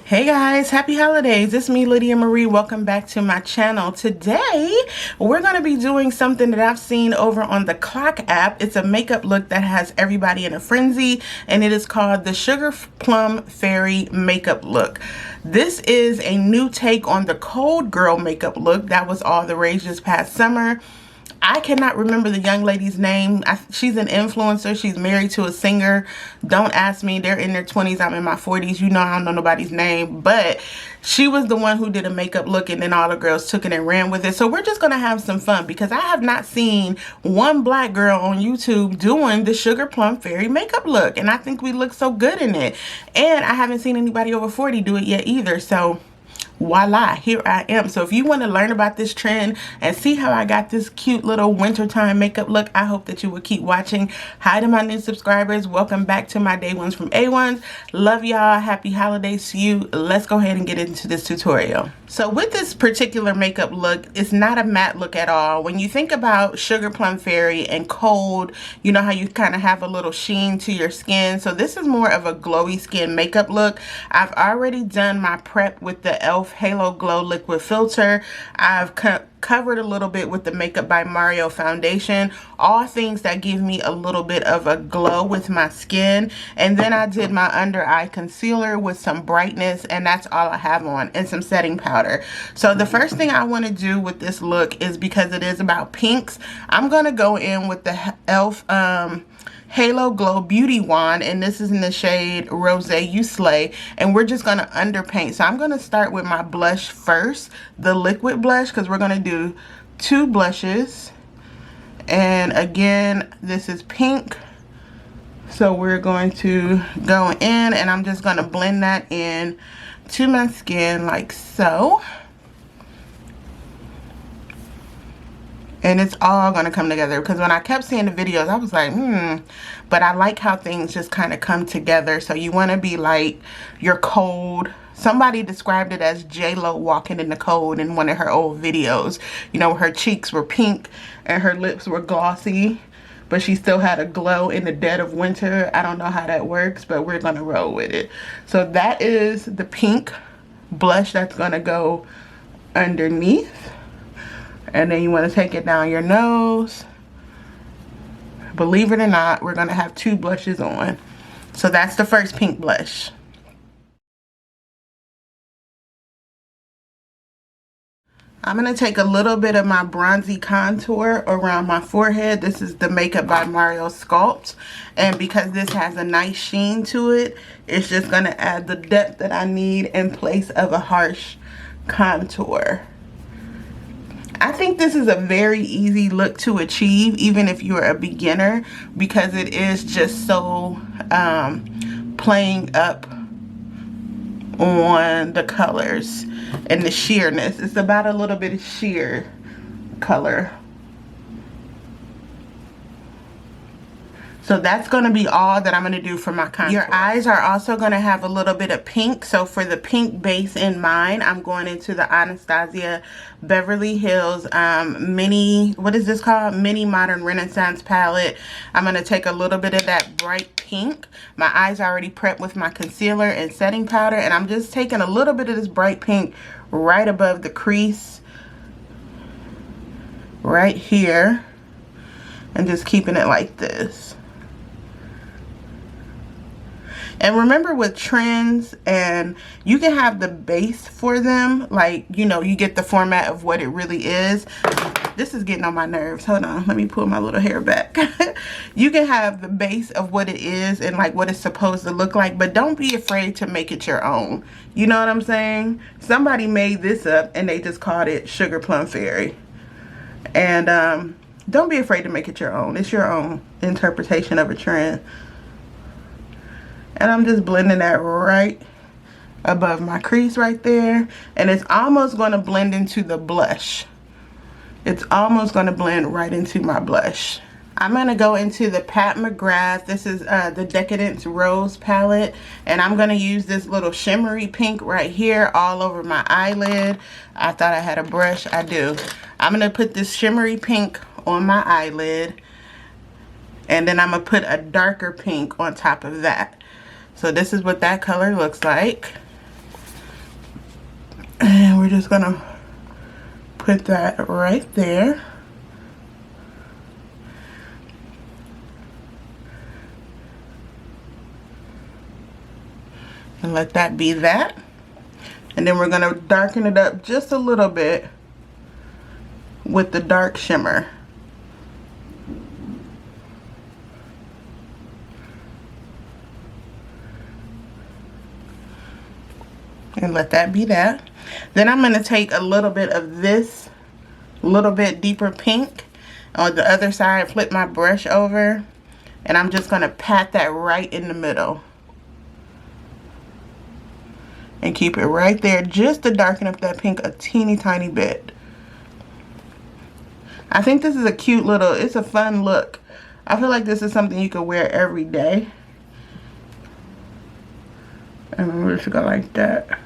Hey guys, happy holidays. It's me, Lydia Marie. Welcome back to my channel. Today, we're going to be doing something that I've seen over on the Clock app. It's a makeup look that has everybody in a frenzy, and it is called the Sugar Plum Fairy makeup look. This is a new take on the cold girl makeup look that was all the rage this past summer. I cannot remember the young lady's name. She's an influencer. She's married to a singer. Don't ask me. They're in their 20s. I'm in my 40s. You know I don't know nobody's name. But she was the one who did a makeup look, and then all the girls took it and ran with it. So we're just going to have some fun because I have not seen one black girl on YouTube doing the Sugar Plum Fairy makeup look. And I think we look so good in it. And I haven't seen anybody over 40 do it yet either. So voila, here I am. So if you want to learn about this trend and see how I got this cute little wintertime makeup look, I hope that you will keep watching. Hi to my new subscribers. Welcome back to my day ones from A1s. Love y'all. Happy holidays to you. Let's go ahead and get into this tutorial. So with this particular makeup look, it's not a matte look at all. When you think about Sugar Plum Fairy and cold, you know how you kind of have a little sheen to your skin. So this is more of a glowy skin makeup look. I've already done my prep with the e.l.f. Halo Glow Liquid Filter. I've covered a little bit with the Makeup by Mario foundation. All things that give me a little bit of a glow with my skin. And then I did my under eye concealer with some brightness, and that's all I have on, and some setting powder. So the first thing I want to do with this look is, because it is about pinks, I'm going to go in with the e.l.f. Halo Glow Beauty Wand, and this is in the shade Rose You Slay, and we're just going to underpaint. So I'm going to start with my blush first, the liquid blush, because we're going to do two blushes. And again, this is pink, so we're going to go in, and I'm just going to blend that in to my skin like so. And it's all going to come together, because when I kept seeing the videos, I was like, but I like how things just kind of come together. So you want to be like, you're cold. Somebody described it as J-Lo walking in the cold in one of her old videos. You know, her cheeks were pink and her lips were glossy, but she still had a glow in the dead of winter. I don't know how that works, but we're going to roll with it. So that is the pink blush that's going to go underneath. And then you want to take it down your nose. Believe it or not, we're going to have two blushes on. So that's the first pink blush. I'm going to take a little bit of my bronzy contour around my forehead. This is the Makeup by Mario Sculpt. And because this has a nice sheen to it, it's just going to add the depth that I need in place of a harsh contour. I think this is a very easy look to achieve, even if you're a beginner, because it is just so playing up on the colors and the sheerness. It's about a little bit of sheer color. So that's going to be all that I'm going to do for my contour. Your eyes are also going to have a little bit of pink. So for the pink base in mine, I'm going into the Anastasia Beverly Hills mini, what is this called? Mini Modern Renaissance palette. I'm going to take a little bit of that bright pink. My eyes are already prepped with my concealer and setting powder. And I'm just taking a little bit of this bright pink right above the crease. Right here. And just keeping it like this. And remember, with trends, and you can have the base for them, like, you know, you get the format of what it really is. This is getting on my nerves. Hold on, let me pull my little hair back. You can have the base of what it is and like what it's supposed to look like, but don't be afraid to make it your own. You know what I'm saying? Somebody made this up and they just called it Sugar Plum Fairy. And don't be afraid to make it your own. It's your own interpretation of a trend. And I'm just blending that right above my crease right there. And it's almost going to blend into the blush. It's almost going to blend right into my blush. I'm going to go into the Pat McGrath. This is the Decadence Rose palette. And I'm going to use this little shimmery pink right here all over my eyelid. I thought I had a brush. I do. I'm going to put this shimmery pink on my eyelid. And then I'm going to put a darker pink on top of that. So this is what that color looks like. And we're just going to put that right there. And let that be that. And then we're going to darken it up just a little bit with the dark shimmer. And let that be that. Then I'm going to take a little bit of this little bit deeper pink on the other side, flip my brush over, and I'm just going to pat that right in the middle. And keep it right there just to darken up that pink a teeny tiny bit. I think this is a cute little, it's a fun look. I feel like this is something you could wear every day. And we're just go like that.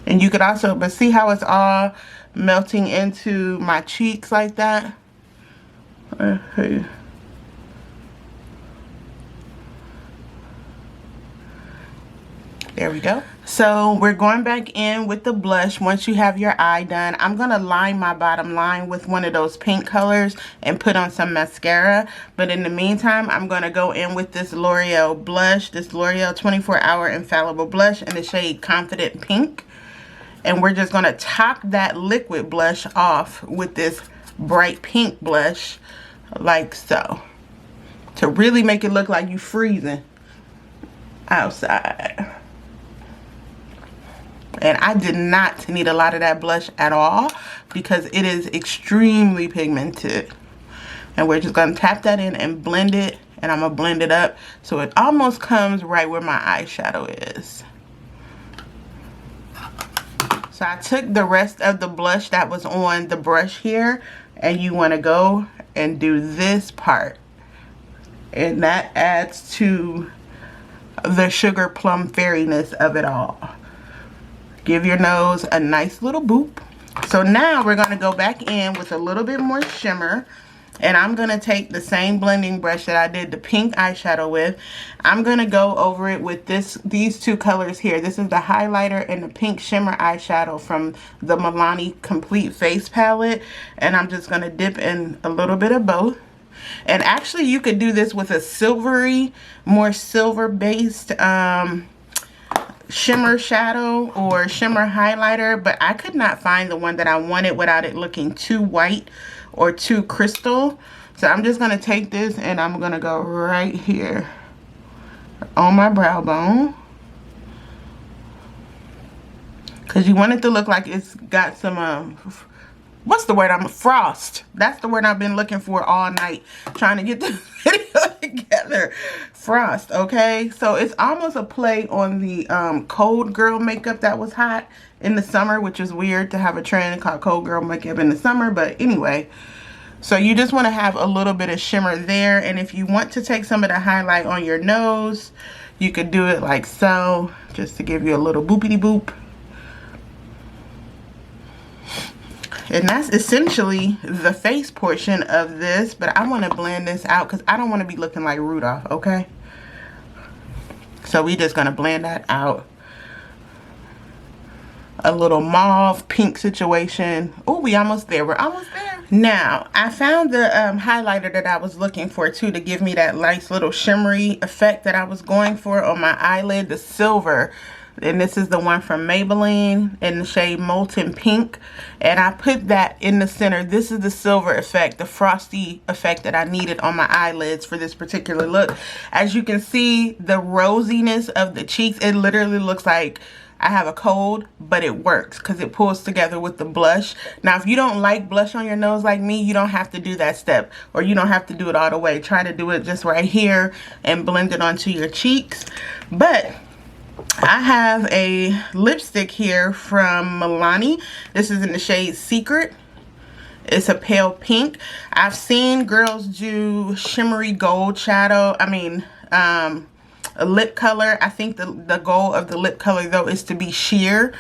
And you could also, but see how it's all melting into my cheeks like that? Okay. There we go. So we're going back in with the blush. Once you have your eye done, I'm going to line my bottom line with one of those pink colors and put on some mascara. But in the meantime, I'm going to go in with this L'Oreal blush, this L'Oreal 24-Hour Infallible Blush in the shade Confident Pink. And we're just going to top that liquid blush off with this bright pink blush like so. To really make it look like you're freezing outside. And I did not need a lot of that blush at all because it is extremely pigmented. And we're just going to tap that in and blend it. And I'm going to blend it up so it almost comes right where my eyeshadow is. So I took the rest of the blush that was on the brush here. And you want to go and do this part. And that adds to the Sugar Plum Fairy-ness of it all. Give your nose a nice little boop. So now we're going to go back in with a little bit more shimmer. And I'm going to take the same blending brush that I did the pink eyeshadow with. I'm going to go over it with these two colors here. This is the highlighter and the pink shimmer eyeshadow from the Milani Complete Face palette. And I'm just going to dip in a little bit of both. And actually you could do this with a silvery, more silver based shimmer shadow or shimmer highlighter, but I could not find the one that I wanted without it looking too white or too crystal. So I'm just going to take this and I'm going to go right here on my brow bone, because you want it to look like it's got some what's the word? Frost. That's the word I've been looking for all night trying to get the video together. Frost, okay? So it's almost a play on the cold girl makeup that was hot in the summer, which is weird to have a trend called cold girl makeup in the summer. But anyway, so you just want to have a little bit of shimmer there. And if you want to take some of the highlight on your nose, you could do it like so, just to give you a little boopity boop. And that's essentially the face portion of this, but I want to blend this out because I don't want to be looking like Rudolph, okay? So we just going to blend that out. A little mauve pink situation. Oh, we almost there. We're almost there. Now, I found the highlighter that I was looking for too, to give me that nice little shimmery effect that I was going for on my eyelid, the silver. And this is the one from Maybelline in the shade Molten Pink. And I put that in the center. This is the silver effect, the frosty effect that I needed on my eyelids for this particular look. As you can see, the rosiness of the cheeks, it literally looks like I have a cold, but it works because it pulls together with the blush. Now, if you don't like blush on your nose like me, you don't have to do that step, or you don't have to do it all the way. Try to do it just right here and blend it onto your cheeks. But I have a lipstick here from Milani. This is in the shade Secret. It's a pale pink. I've seen girls do shimmery gold shadow. I mean, a lip color. I think the goal of the lip color though is to be sheer,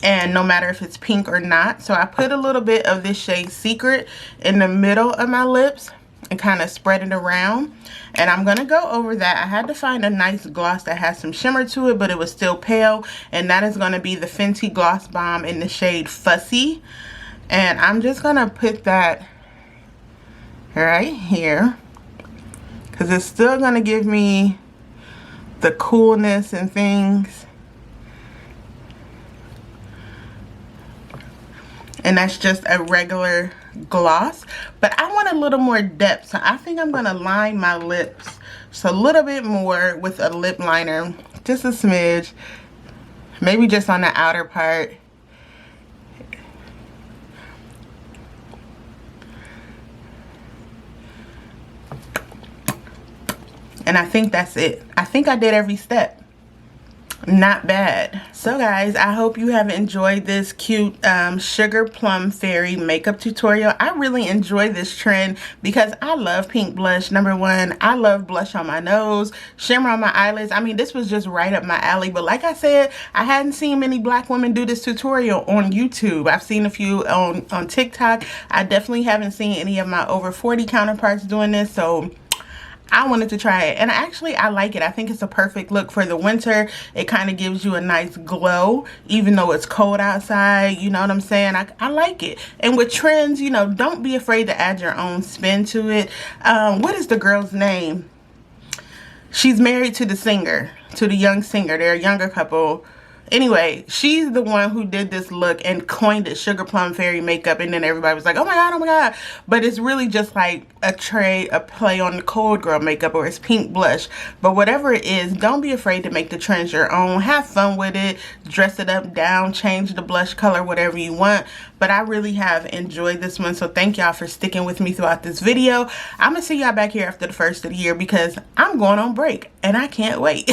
and no matter if it's pink or not. So I put a little bit of this shade Secret in the middle of my lips and kind of spread it around, and I'm gonna go over that. I had to find a nice gloss that has some shimmer to it, but it was still pale, and that is gonna be the Fenty Gloss Bomb in the shade Fussy. And I'm just gonna put that right here because it's still gonna give me the coolness and things. And that's just a regular gloss, but I want a little more depth, so I think I'm gonna line my lips just a little bit more with a lip liner, just a smidge, maybe just on the outer part. And I think that's it. I think I did every step. Not bad. So guys, I hope you have enjoyed this cute Sugar Plum Fairy makeup tutorial. I really enjoy this trend because I love pink blush. Number one, I love blush on my nose, shimmer on my eyelids. I mean, this was just right up my alley. But like I said, I hadn't seen many black women do this tutorial on YouTube. I've seen a few on TikTok. I definitely haven't seen any of my over 40 counterparts doing this. So I wanted to try it, and I like it. I think it's a perfect look for the winter. It kind of gives you a nice glow even though it's cold outside, you know what I'm saying? I like it. And with trends, you know, don't be afraid to add your own spin to it. What is the girl's name? She's married to the singer, to the young singer. They're a younger couple. Anyway, she's the one who did this look and coined it Sugar Plum Fairy makeup, and then everybody was like, oh my god, oh my god. But it's really just like a play on the cold girl makeup, or it's pink blush. But whatever it is, don't be afraid to make the trends your own. Have fun with it. Dress it up, down, change the blush color, whatever you want. But I really have enjoyed this one, so thank y'all for sticking with me throughout this video. I'm gonna see y'all back here after the first of the year because I'm going on break and I can't wait.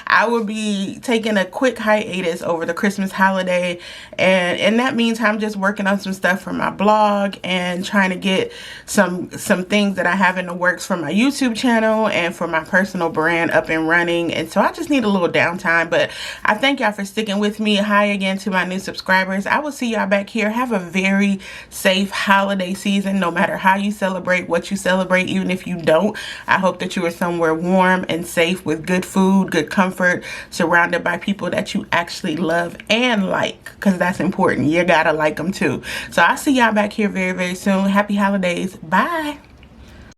I will be taking a quick hiatus over the Christmas holiday, and in that meantime, I'm just working on some stuff for my blog and trying to get some things that I have in the works for my YouTube channel and for my personal brand up and running. And so I just need a little downtime, but I thank y'all for sticking with me. Hi again to my new subscribers. I will see y'all back here. Have a very safe holiday season, no matter how you celebrate, what you celebrate, even if you don't. I hope that you are somewhere warm and safe with good food, good comfort, surrounded by people that you actually love and like, because that's important. You gotta like them too. So I'll see y'all back here very, very soon. Happy holidays. Bye.